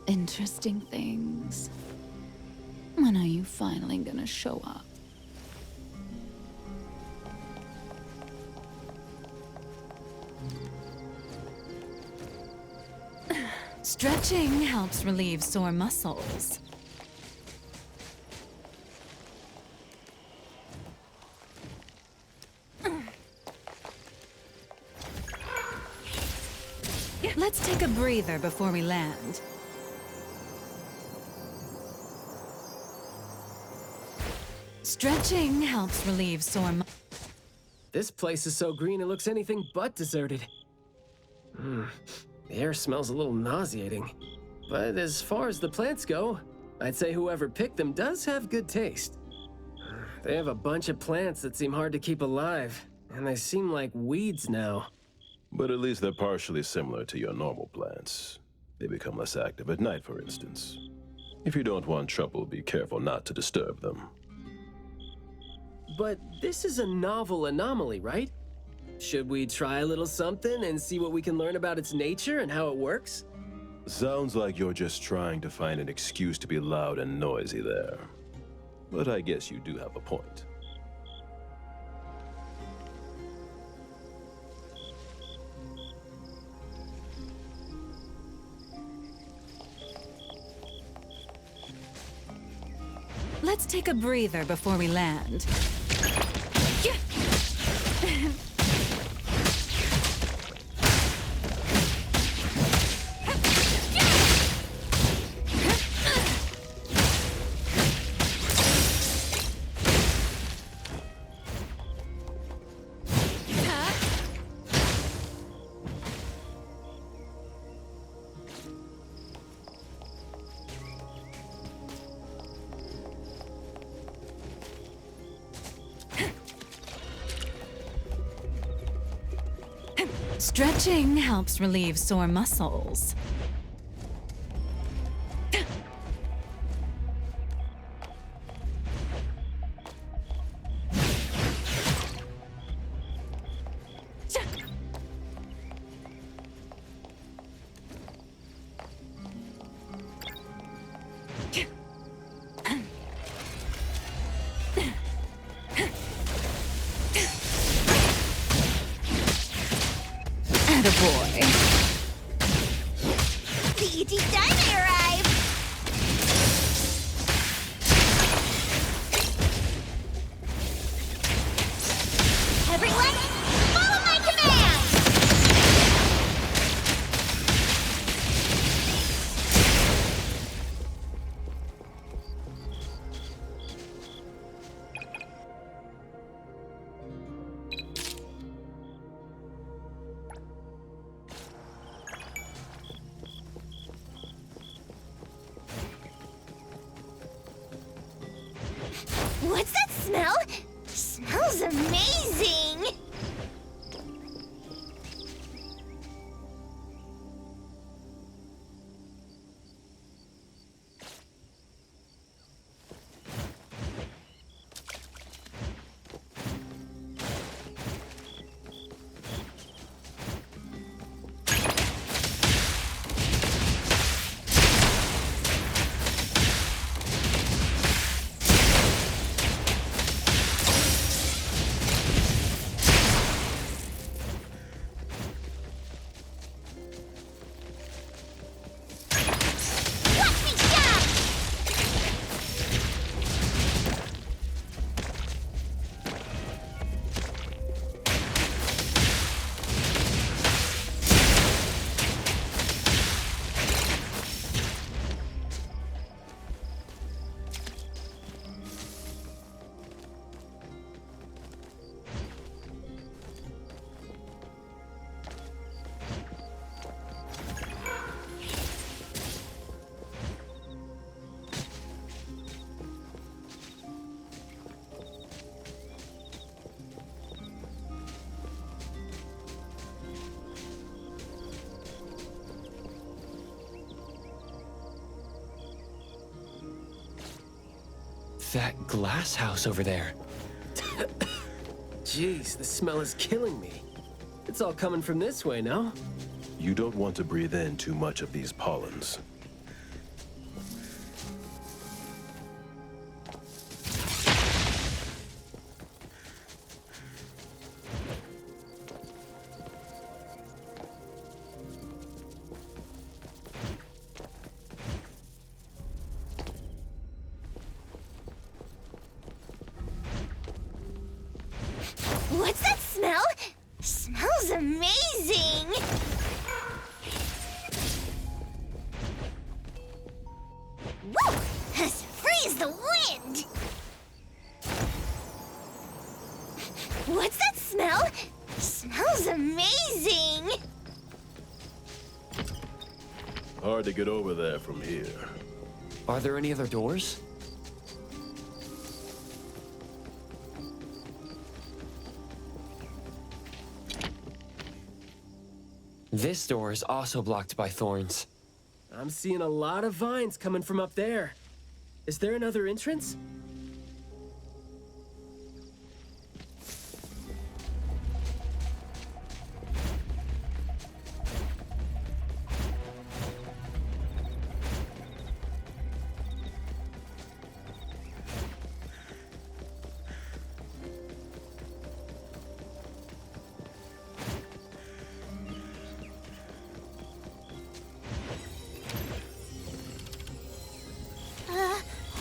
Interesting things. When are you finally gonna show up? Stretching helps relieve sore muscles. Let's take a breather before we land. Stretching helps relieve sore muscles. This place is so green it looks anything but deserted. The air smells a little nauseating. But as far as the plants go, I'd say whoever picked them does have good taste. They have a bunch of plants that seem hard to keep alive, and they seem like weeds now. But at least they're partially similar to your normal plants. They become less active at night, for instance. If you don't want trouble, be careful not to disturb them. But this is a novel anomaly, right? Should we try a little something and see what we can learn about its nature and how it works? Sounds like you're just trying to find an excuse to be loud and noisy there. But I guess you do have a point. Let's take a breather before we land. Stretching helps relieve sore muscles. Attaboy. The E.T. Diamond arrived! Everyone, follow my command! What's that smell? Smells amazing! That glass house over there. Jeez, the smell is killing me. It's all coming from this way, no? You don't want to breathe in too much of these pollens. Hard to get over there from here. Are there any other doors? This door is also blocked by thorns. I'm seeing a lot of vines coming from up there. Is there another entrance?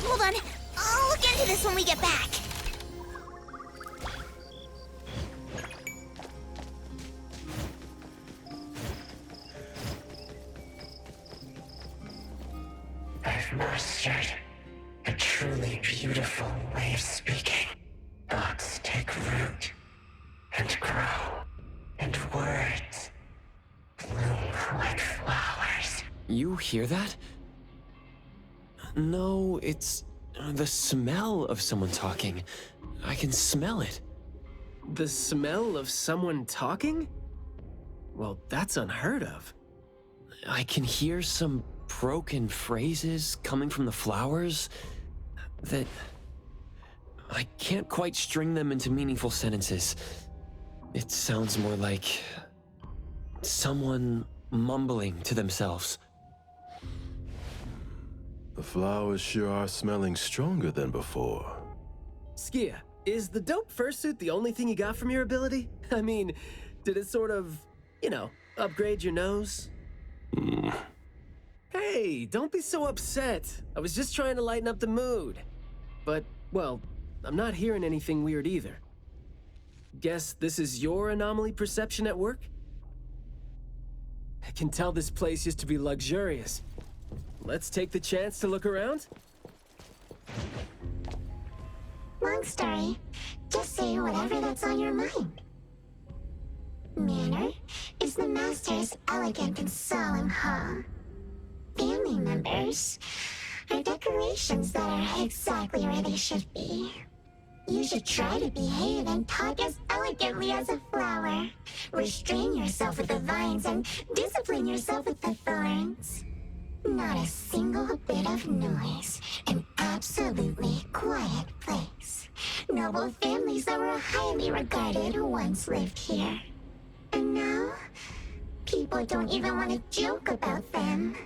Hold on. I'll look into this when we get back. I've mastered a truly beautiful way of speaking. Thoughts take root and grow, and words bloom like flowers. You hear that? No, it's the smell of someone talking. I can smell it. The smell of someone talking? Well, that's unheard of. I can hear some broken phrases coming from the flowers that I can't quite string them into meaningful sentences. It sounds more like someone mumbling to themselves. The flowers sure are smelling stronger than before. Skia, is the dope fursuit the only thing you got from your ability? I mean, did it sort of, upgrade your nose? Hey, don't be so upset. I was just trying to lighten up the mood. But, well, I'm not hearing anything weird either. Guess this is your anomaly perception at work? I can tell this place used to be luxurious. Let's take the chance to look around. Long story. Just say whatever that's on your mind. Manner is the master's elegant and solemn hall. Family members are decorations that are exactly where they should be. You should try to behave and talk as elegantly as a flower. Restrain yourself with the vines and discipline yourself with the thorns. Not a single bit of noise. An absolutely quiet place. Noble families that were highly regarded once lived here. And now, people don't even want to joke about them.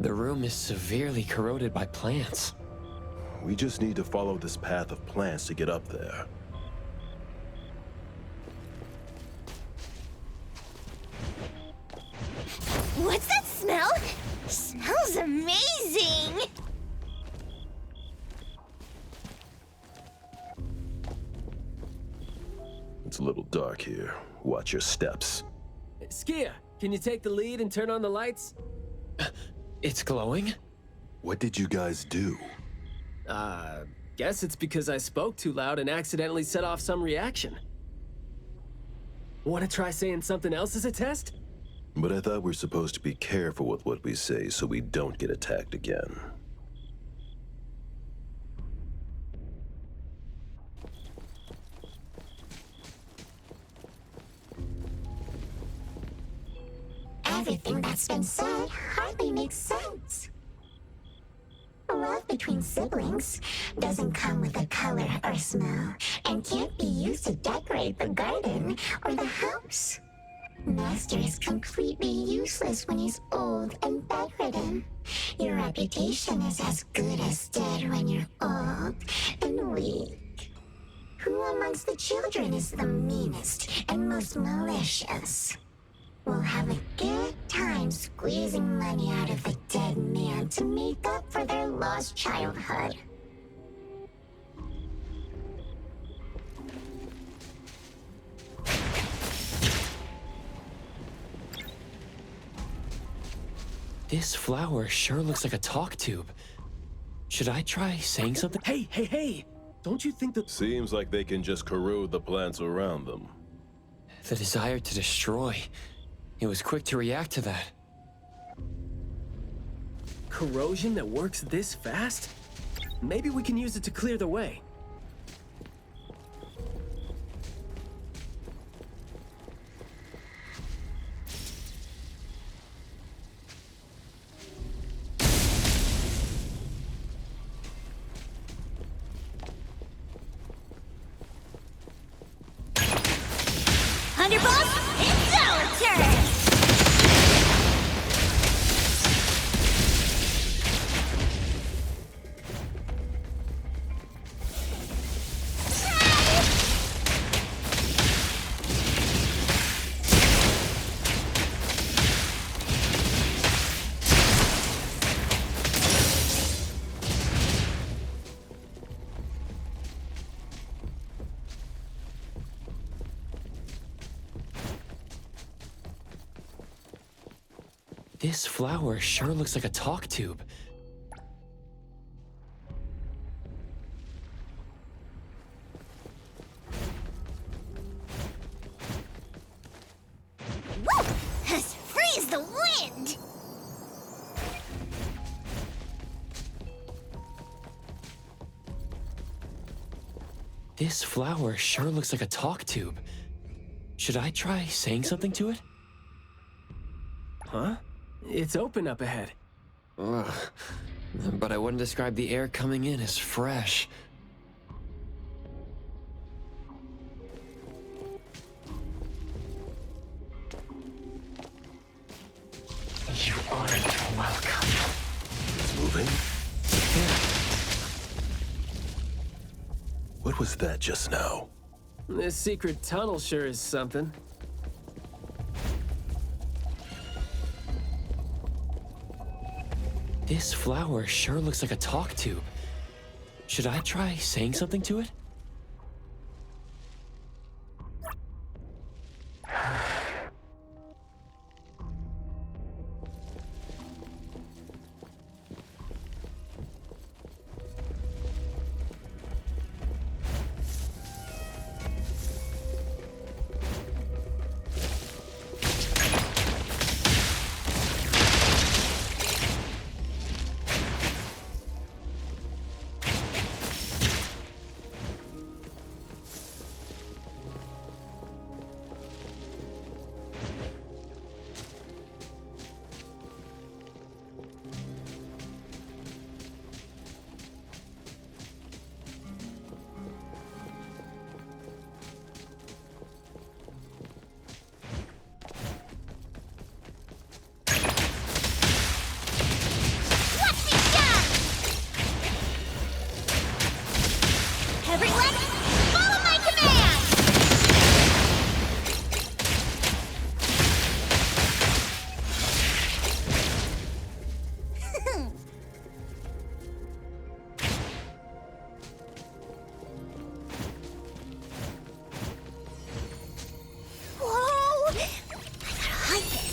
The room is severely corroded by plants. We just need to follow this path of plants to get up there. What's that smell? Smells amazing! It's a little dark here. Watch your steps. Skia, can you take the lead and turn on the lights? It's glowing? What did you guys do? Guess it's because I spoke too loud and accidentally set off some reaction. Want to try saying something else as a test? But I thought we're supposed to be careful with what we say so we don't get attacked again. Everything that's been said hardly makes sense. Love between siblings doesn't come with a color or smell and can't be used to decorate the garden or the house. Master is completely useless when he's old and bedridden. Your reputation is as good as dead when you're old and weak. Who amongst the children is the meanest and most malicious? We'll have a good time squeezing money out of a dead man to make up for their lost childhood. This flower sure looks like a talk tube. Should I try saying something? Hey, hey, hey! Don't you think that... Seems like they can just corrode the plants around them. The desire to destroy. It was quick to react to that. Corrosion that works this fast? Maybe we can use it to clear the way. Underboss, it's our turn! This flower sure looks like a talk tube. Woo! Freeze the wind! This flower sure looks like a talk tube. Should I try saying something to it? Huh? It's open up ahead. Ugh. But I wouldn't describe the air coming in as fresh. You aren't welcome. Moving? What was that just now? This secret tunnel sure is something. This flower sure looks like a talk tube. Should I try saying something to it? Everyone, follow my command! Whoa! I gotta hide this.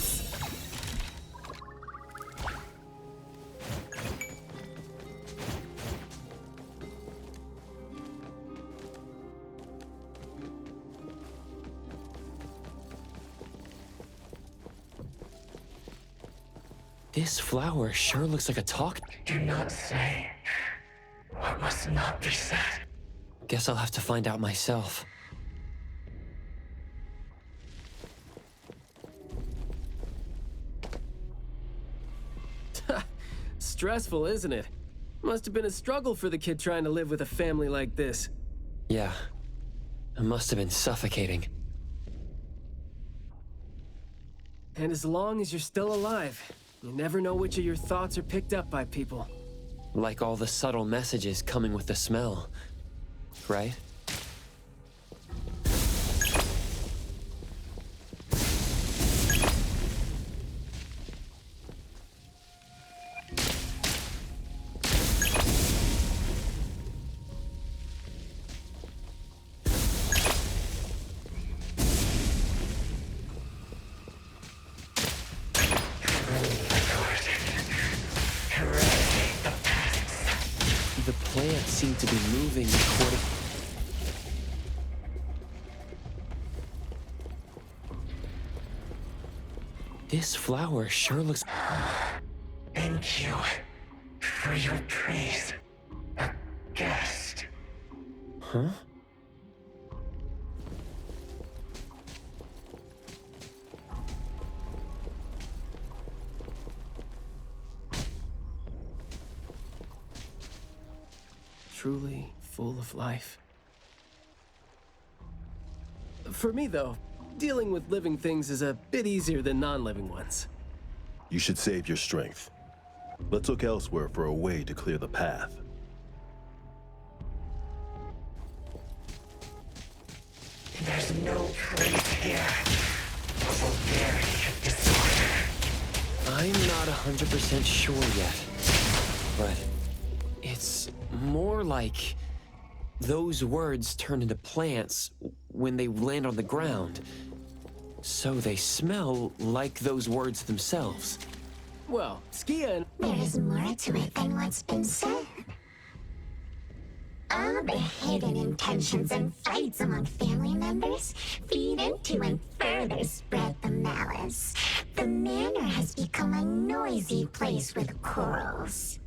This flower sure looks like a talk. Do not say what must not be said. Guess I'll have to find out myself. Stressful, isn't it? Must have been a struggle for the kid trying to live with a family like this. Yeah. It must have been suffocating. And as long as you're still alive, you never know which of your thoughts are picked up by people. Like all the subtle messages coming with the smell. Right? seem to be moving according... This flower sure looks... Thank you for your praise. A guest. Huh? Truly full of life. For me, though, dealing with living things is a bit easier than non-living ones. You should save your strength. Let's look elsewhere for a way to clear the path. There's no place here for vulgarity and disorder. I'm not 100% sure yet, but it's more like those words turn into plants when they land on the ground. So they smell like those words themselves. Well, Skia and... There is more to it than what's been said. All the hidden intentions and fights among family members feed into and further spread the malice. The manor has become a noisy place with quarrels.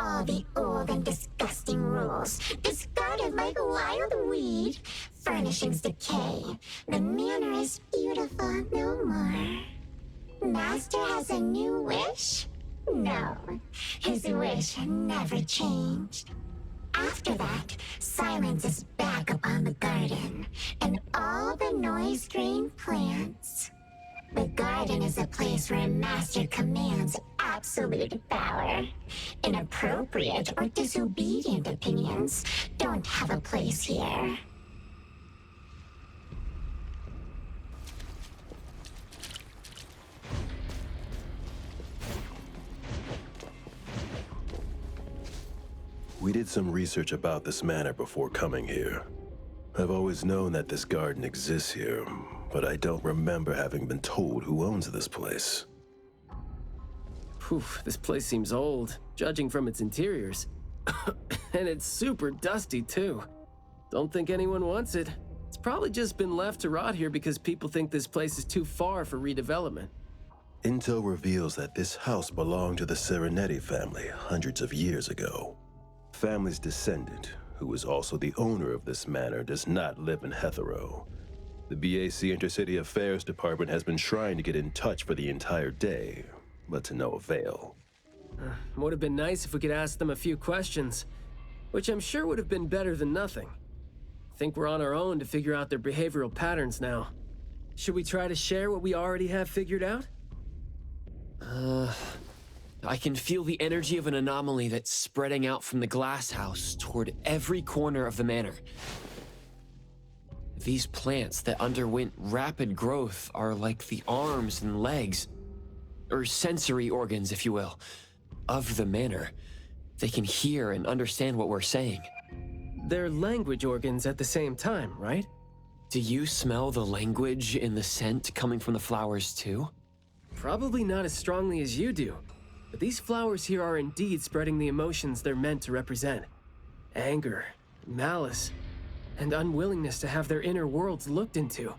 All the old and disgusting rules, discarded like wild weed. Furnishings decay. The manor is beautiful no more. Master has a new wish? No, his wish never changed. After that, silence is back upon the garden, and all the noise-drained plants. The garden is a place where Master commands absolute power. Inappropriate or disobedient opinions don't have a place here. We did some research about this manor before coming here. I've always known that this garden exists here, but I don't remember having been told who owns this place. Phew, this place seems old, judging from its interiors. And it's super dusty, too. Don't think anyone wants it. It's probably just been left to rot here because people think this place is too far for redevelopment. Intel reveals that this house belonged to the Serenetti family hundreds of years ago. Family's descendant, who was also the owner of this manor, does not live in Hetero. The BAC Intercity Affairs Department has been trying to get in touch for the entire day, but to no avail. Would have been nice if we could ask them a few questions, which I'm sure would have been better than nothing. Think we're on our own to figure out their behavioral patterns now. Should we try to share what we already have figured out? I can feel the energy of an anomaly that's spreading out from the glass house toward every corner of the manor. These plants that underwent rapid growth are like the arms and legs, or sensory organs, if you will, of the manor. They can hear and understand what we're saying. They're language organs at the same time, right? Do you smell the language in the scent coming from the flowers too? Probably not as strongly as you do. But these flowers here are indeed spreading the emotions they're meant to represent. Anger, malice, and unwillingness to have their inner worlds looked into.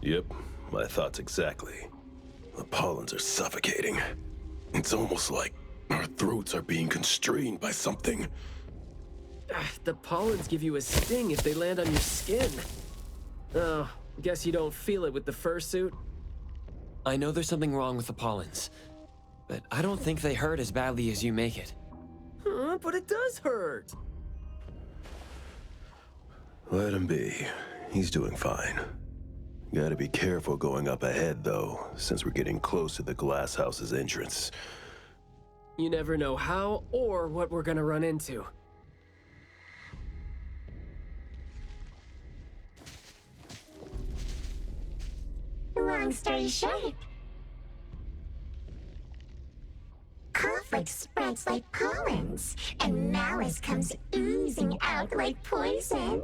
Yep, my thoughts exactly. The pollens are suffocating. It's almost like our throats are being constrained by something. The pollens give you a sting if they land on your skin. Oh, guess you don't feel it with the fursuit? I know there's something wrong with the pollens, but I don't think they hurt as badly as you make it. But it does hurt. Let him be. He's doing fine. Gotta be careful going up ahead, though, since we're getting close to the glass house's entrance. You never know how or what we're gonna run into. Long story short, conflict spreads like pollens, and malice comes oozing out like poison.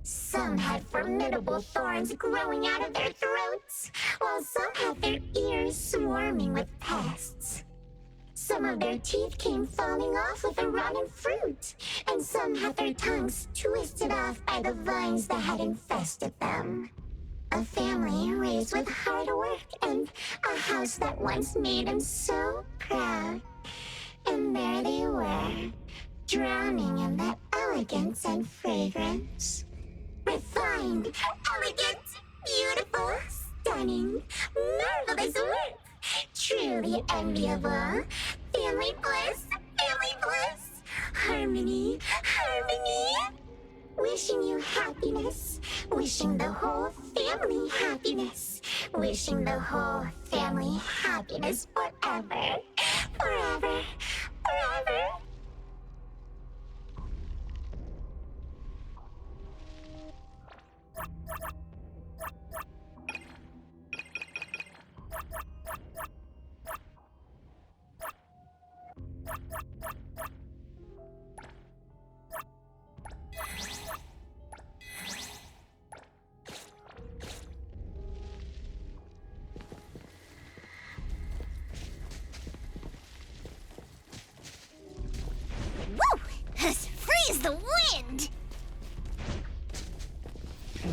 Some had formidable thorns growing out of their throats, while some had their ears swarming with pests. Some of their teeth came falling off with the rotten fruit, and some had their tongues twisted off by the vines that had infested them. A family raised with hard work and a house that once made them so proud. And there they were, drowning in that elegance and fragrance. Refined, elegant, beautiful, stunning, marvelous work. Truly enviable. Family bliss, family bliss. Harmony, harmony. Wishing you happiness. Wishing the whole family happiness. Wishing the whole family happiness forever. Forever, forever. Freeze the wind!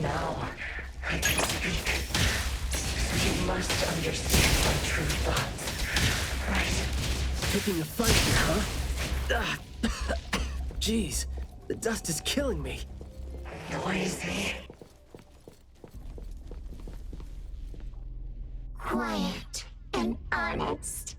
Now I can speak. You must understand my true thoughts, right? Picking a fight here, huh? Jeez, the dust is killing me. Noisy. Quiet and honest.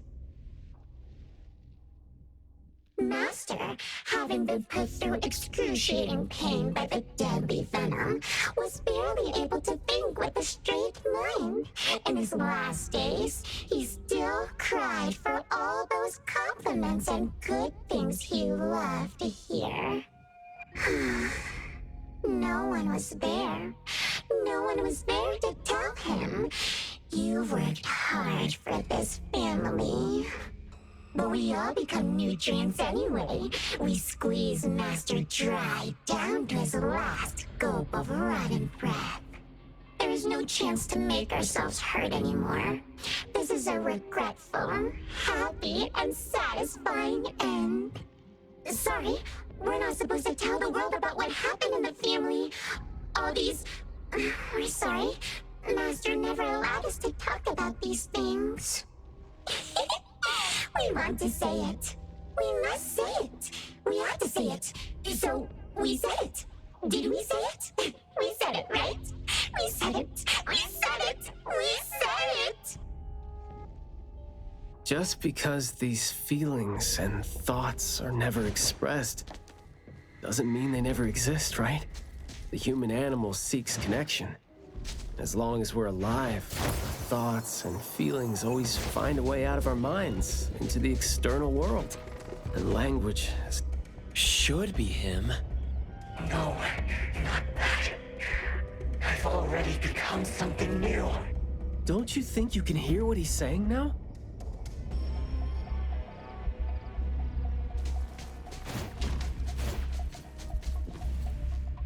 Master, having been put through excruciating pain by the deadly venom, was barely able to think with a straight mind. In his last days, he still cried for all those compliments and good things he loved to hear. No one was there. No one was there to tell him, "You worked hard for this family." But we all become nutrients anyway. We squeeze Master dry down to his last gulp of rotten breath. There is no chance to make ourselves hurt anymore. This is a regretful, happy, and satisfying end. Sorry, we're not supposed to tell the world about what happened in the family. All these... We're sorry. Master never allowed us to talk about these things. We want to say it. We must say it. We have to say it. So, we said it. Did we say it? We said it, right? We said it. We said it. We said it. Just because these feelings and thoughts are never expressed doesn't mean they never exist, right? The human animal seeks connection. As long as we're alive, thoughts and feelings always find a way out of our minds into the external world. And language Should be him. No, not that. I've already become something new. Don't you think you can hear what he's saying now?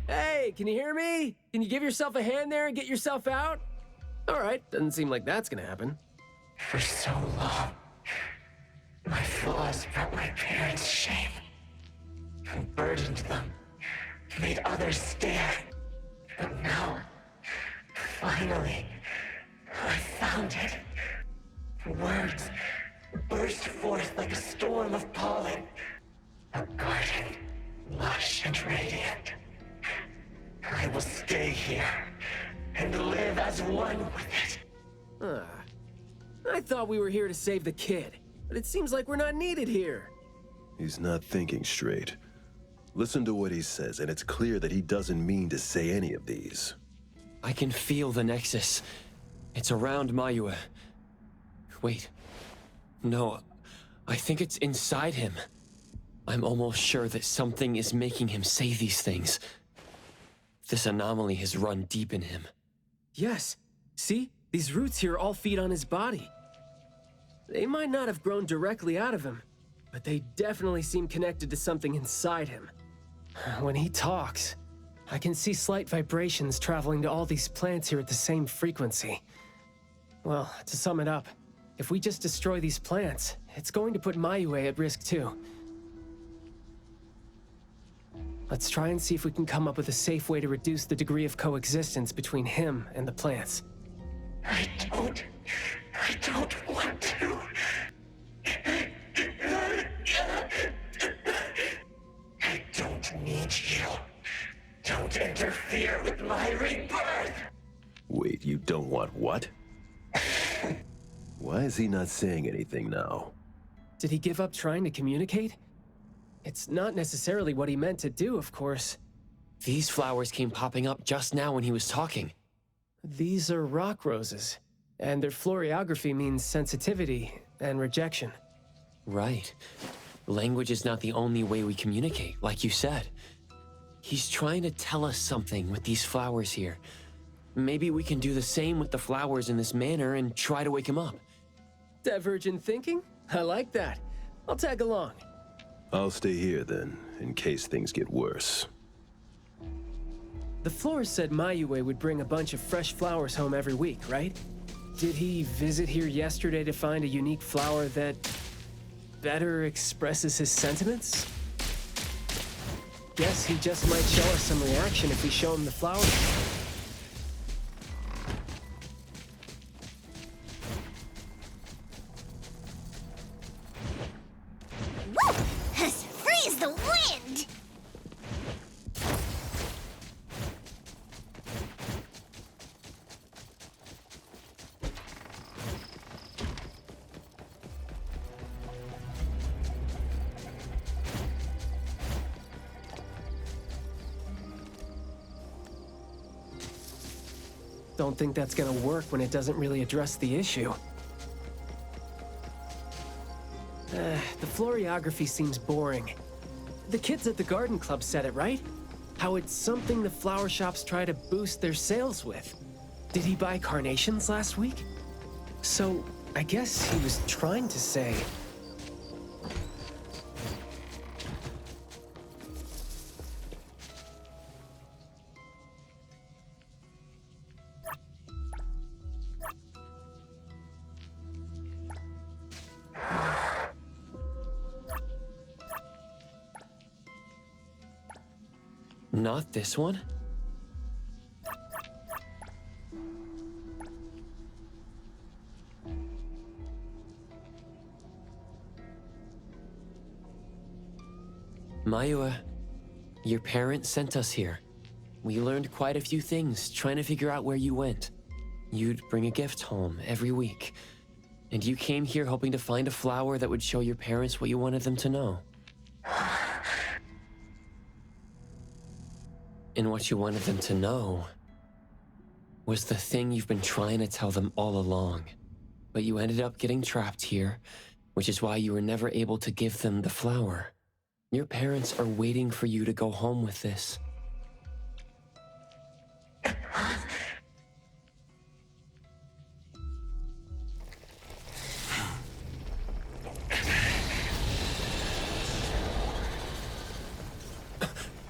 Hey, can you hear me? Can you give yourself a hand there and get yourself out? All right, doesn't seem like that's gonna happen. For so long, my flaws brought my parents shame and burdened them, made others stare. But now, finally, I found it. Words burst forth like a storm of pollen. A garden, lush and radiant. I will stay here and live as one with it. I thought we were here to save the kid, but it seems like we're not needed here. He's not thinking straight. Listen to what he says, and it's clear that he doesn't mean to say any of these. I can feel the Nexus. It's around Mayua. Wait. No, I think it's inside him. I'm almost sure that something is making him say these things. This anomaly has run deep in him. Yes, see? These roots here all feed on his body. They might not have grown directly out of him, but they definitely seem connected to something inside him. When he talks, I can see slight vibrations traveling to all these plants here at the same frequency. Well, to sum it up, If we just destroy these plants, it's going to put Mayue at risk too. Let's try and see if we can come up with a safe way to reduce the degree of coexistence between him and the plants. I don't want to. I don't need you. Don't interfere with my rebirth. Wait, you don't want what? Why is he not saying anything now? Did he give up trying to communicate? It's not necessarily what he meant to do, of course. These flowers came popping up just now when he was talking. These are rock roses, and their florography means sensitivity and rejection. Right. Language is not the only way we communicate, like you said. He's trying to tell us something with these flowers here. Maybe we can do the same with the flowers in this manner and try to wake him up. Divergent thinking? I like that. I'll tag along. I'll stay here then, in case things get worse. The florist said Mayue would bring a bunch of fresh flowers home every week, right? Did he visit here yesterday to find a unique flower that better expresses his sentiments? Guess he just might show us some reaction if we show him the flower. Freeze the wind! Don't think that's gonna work when it doesn't really address the issue. The florography seems boring. The kids at the garden club said it, right? How it's something the flower shops try to boost their sales with. Did he buy carnations last week? So, I guess he was trying to say... Not this one? Mayue, your parents sent us here. We learned quite a few things trying to figure out where you went. You'd bring a gift home every week. And you came here hoping to find a flower that would show your parents what you wanted them to know. And what you wanted them to know was the thing you've been trying to tell them all along. But you ended up getting trapped here, which is why you were never able to give them the flower. Your parents are waiting for you to go home with this.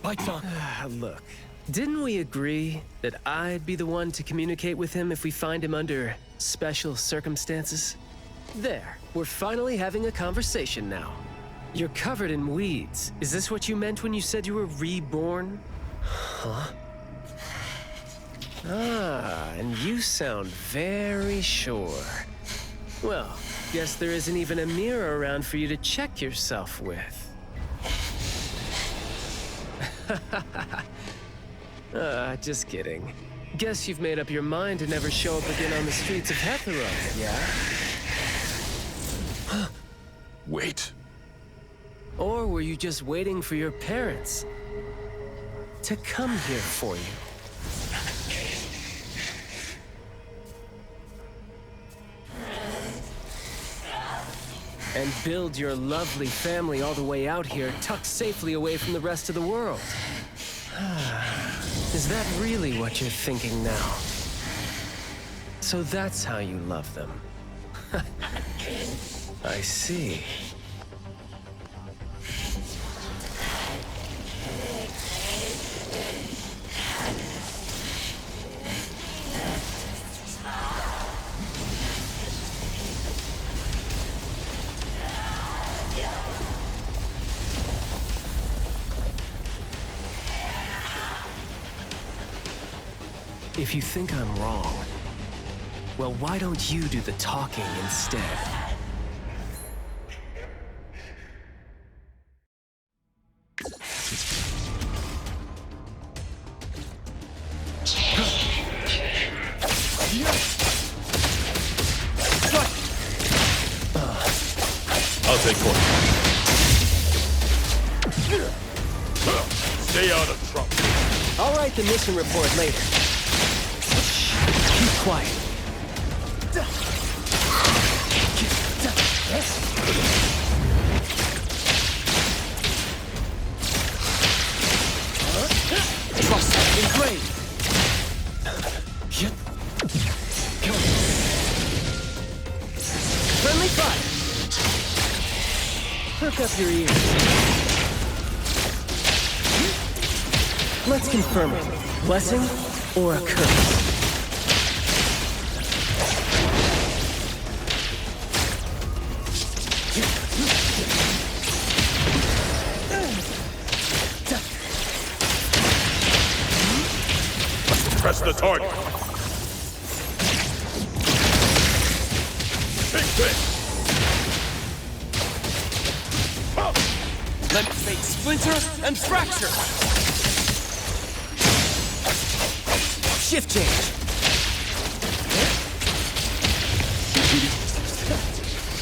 Baicang. Look, didn't we agree that I'd be the one to communicate with him if we find him under special circumstances? There, we're finally having a conversation now. You're covered in weeds. Is this what you meant when you said you were reborn? Huh? Ah, and you sound very sure. Well, guess there isn't even a mirror around for you to check yourself with. Just kidding. Guess you've made up your mind to never show up again on the streets of Hetero, yeah? Wait. Or were you just waiting for your parents to come here for you? And build your lovely family all the way out here, tucked safely away from the rest of the world. Is that really what you're thinking now? So that's how you love them. I see. If you think I'm wrong, well, why don't you do the talking instead? I'll take point. Stay out of trouble. I'll write the mission report later. Keep quiet. Trust engraved. Friendly fire. Perk up your ears. Let's confirm it. Blessing or a curse? Press the target. Take this. Let fate splinter and fracture! Shift change.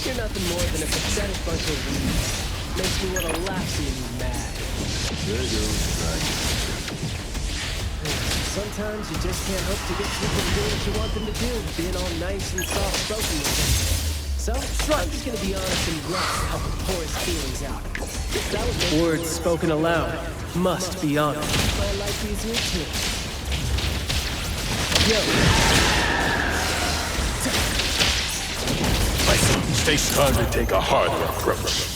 You're nothing more than a pathetic bunch of weeds. Makes me want to laugh seeing you mad. There goes Sometimes you just can't hope to get people to do what you want them to do, being all nice and soft-spoken with them. So, I'm just gonna be honest and rough to help with porous feelings out. Words spoken aloud must be honest. My life easier too. Yo. My son, stay strong to take a harder approach.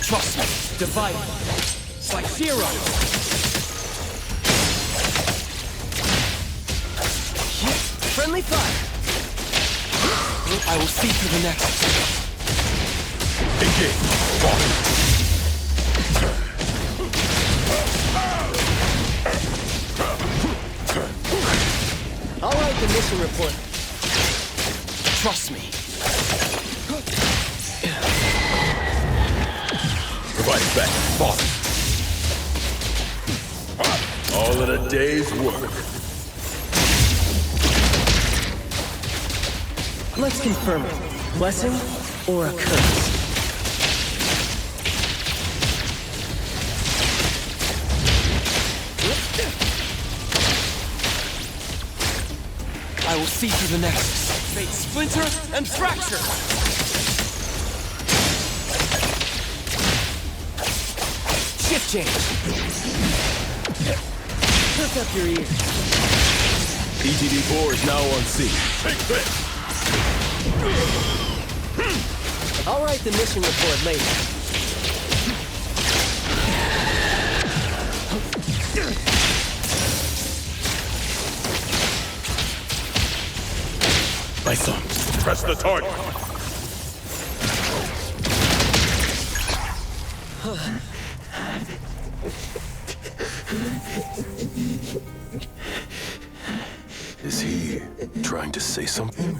Trust me. Divide. It's like zero. Friendly fire. I will see to the next. Engage. Walk. I'll write the mission report. Trust me. Provide back, father. All in a day's work. Let's confirm it. Blessing or a curse? I will see through the nexus. Fate splinter and fracture! Shift change. Perk up your ears. PTD-4 is now on scene. Take this! I'll write the mission report later. My son, press the target. Is he trying to say something?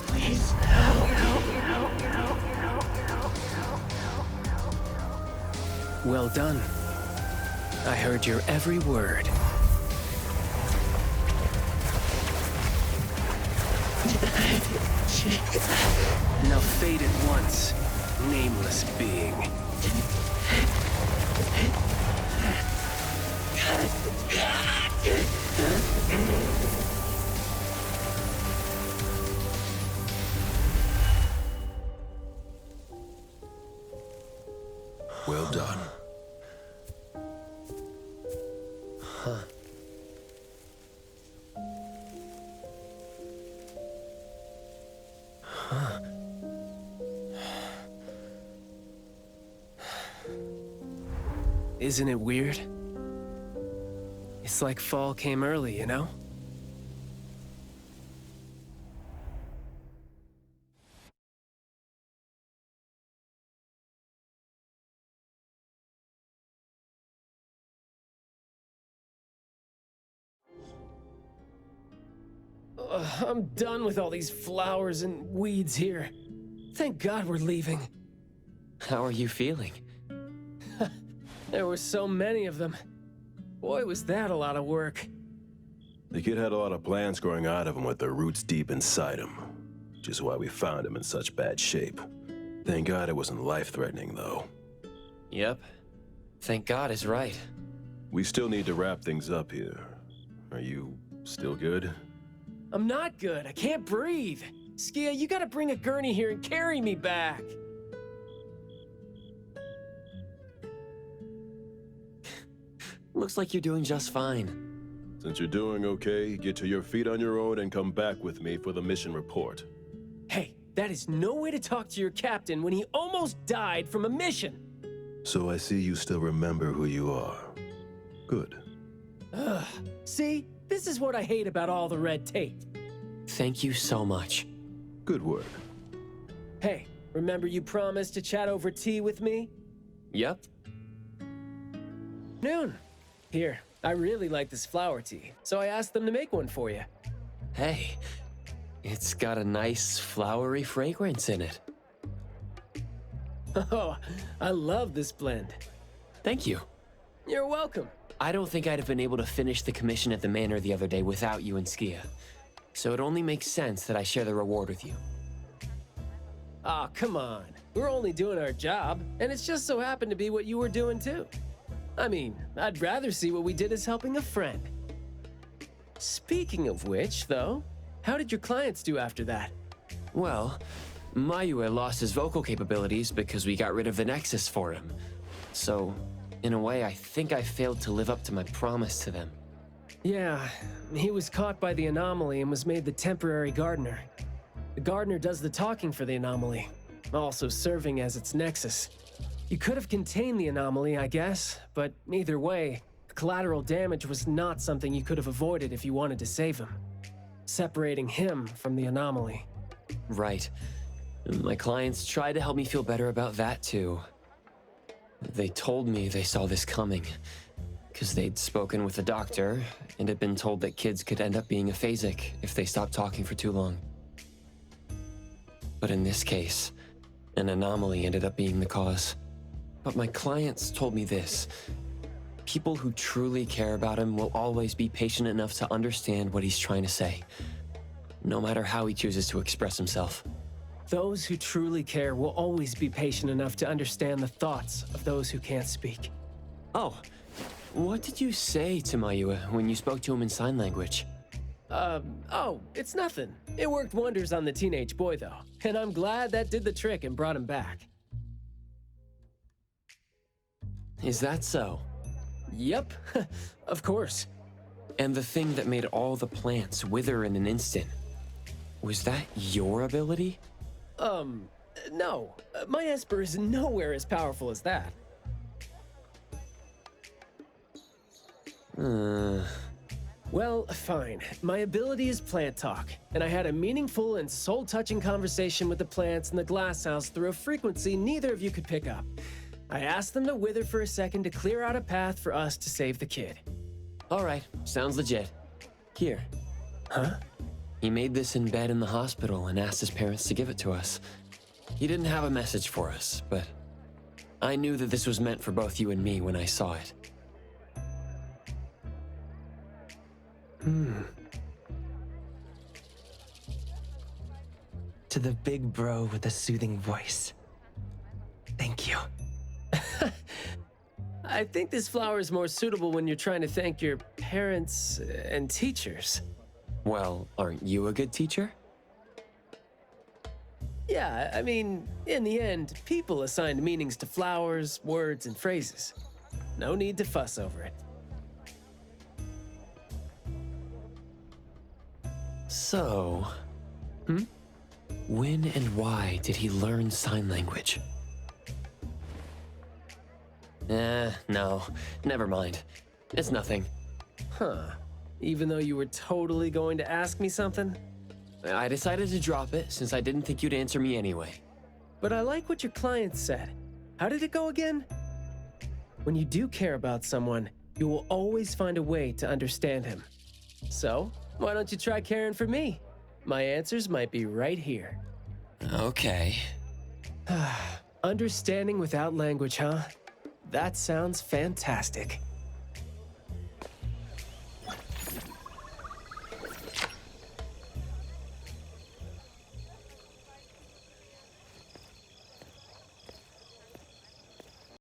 Please help. Well done. I heard your every word. Now fade at once, nameless being. Well done. Isn't it weird? It's like fall came early, you know? I'm done with all these flowers and weeds here. Thank God we're leaving. How are you feeling? There were so many of them. Boy, was that a lot of work. The kid had a lot of plants growing out of him with their roots deep inside him, which is why we found him in such bad shape. Thank God it wasn't life-threatening, though. Yep. Thank God is right. We still need to wrap things up here. Are you still good? I'm not good. I can't breathe. Skia, you gotta bring a gurney here and carry me back. Looks like you're doing just fine. Since you're doing okay, get to your feet on your own and come back with me for the mission report. Hey, that is no way to talk to your captain when he almost died from a mission. So I see you still remember who you are. Good. Ugh. See? This is what I hate about all the red tape. Thank you so much. Good work. Hey, remember you promised to chat over tea with me? Yep. Noon. Here, I really like this flower tea, so I asked them to make one for you. Hey, it's got a nice flowery fragrance in it. Oh, I love this blend. Thank you. You're welcome. I don't think I'd have been able to finish the commission at the manor the other day without you and Skia. So it only makes sense that I share the reward with you. Aw, come on. We're only doing our job, and it's just so happened to be what you were doing too. I mean, I'd rather see what we did as helping a friend. Speaking of which, though, how did your clients do after that? Well, Mayue lost his vocal capabilities because we got rid of the Nexus for him. So, in a way, I think I failed to live up to my promise to them. Yeah, he was caught by the anomaly and was made the temporary gardener. The gardener does the talking for the anomaly, also serving as its nexus. You could have contained the anomaly, I guess, but either way, collateral damage was not something you could have avoided if you wanted to save him. Separating him from the anomaly. Right. My clients tried to help me feel better about that too. They told me they saw this coming, because they'd spoken with the doctor and had been told that kids could end up being aphasic if they stopped talking for too long. But in this case, an anomaly ended up being the cause. But my clients told me this: people who truly care about him will always be patient enough to understand what he's trying to say, no matter how he chooses to express himself. Those who truly care will always be patient enough to understand the thoughts of those who can't speak. Oh, what did you say to Mayue when you spoke to him in sign language? Oh, it's nothing. It worked wonders on the teenage boy, though, and I'm glad that did the trick and brought him back. Is that so? Yep, of course. And the thing that made all the plants wither in an instant, was that your ability? No. My Esper is nowhere as powerful as that. Well, fine. My ability is plant talk, and I had a meaningful and soul-touching conversation with the plants in the glass house through a frequency neither of you could pick up. I asked them to wither for a second to clear out a path for us to save the kid. All right, sounds legit. Here. Huh? He made this in bed in the hospital and asked his parents to give it to us. He didn't have a message for us, but I knew that this was meant for both you and me when I saw it. to the big bro with a soothing voice. Thank you. I think this flower is more suitable when you're trying to thank your parents and teachers. Well, aren't you a good teacher? Yeah, I mean, in the end, people assigned meanings to flowers, words, and phrases. No need to fuss over it. So, when and why did he learn sign language? No, never mind. It's nothing. Huh. Even though you were totally going to ask me something? I decided to drop it since I didn't think you'd answer me anyway. But I like what your client said. How did it go again? When you do care about someone, you will always find a way to understand him. So, why don't you try caring for me? My answers might be right here. Okay. Understanding without language, huh? That sounds fantastic.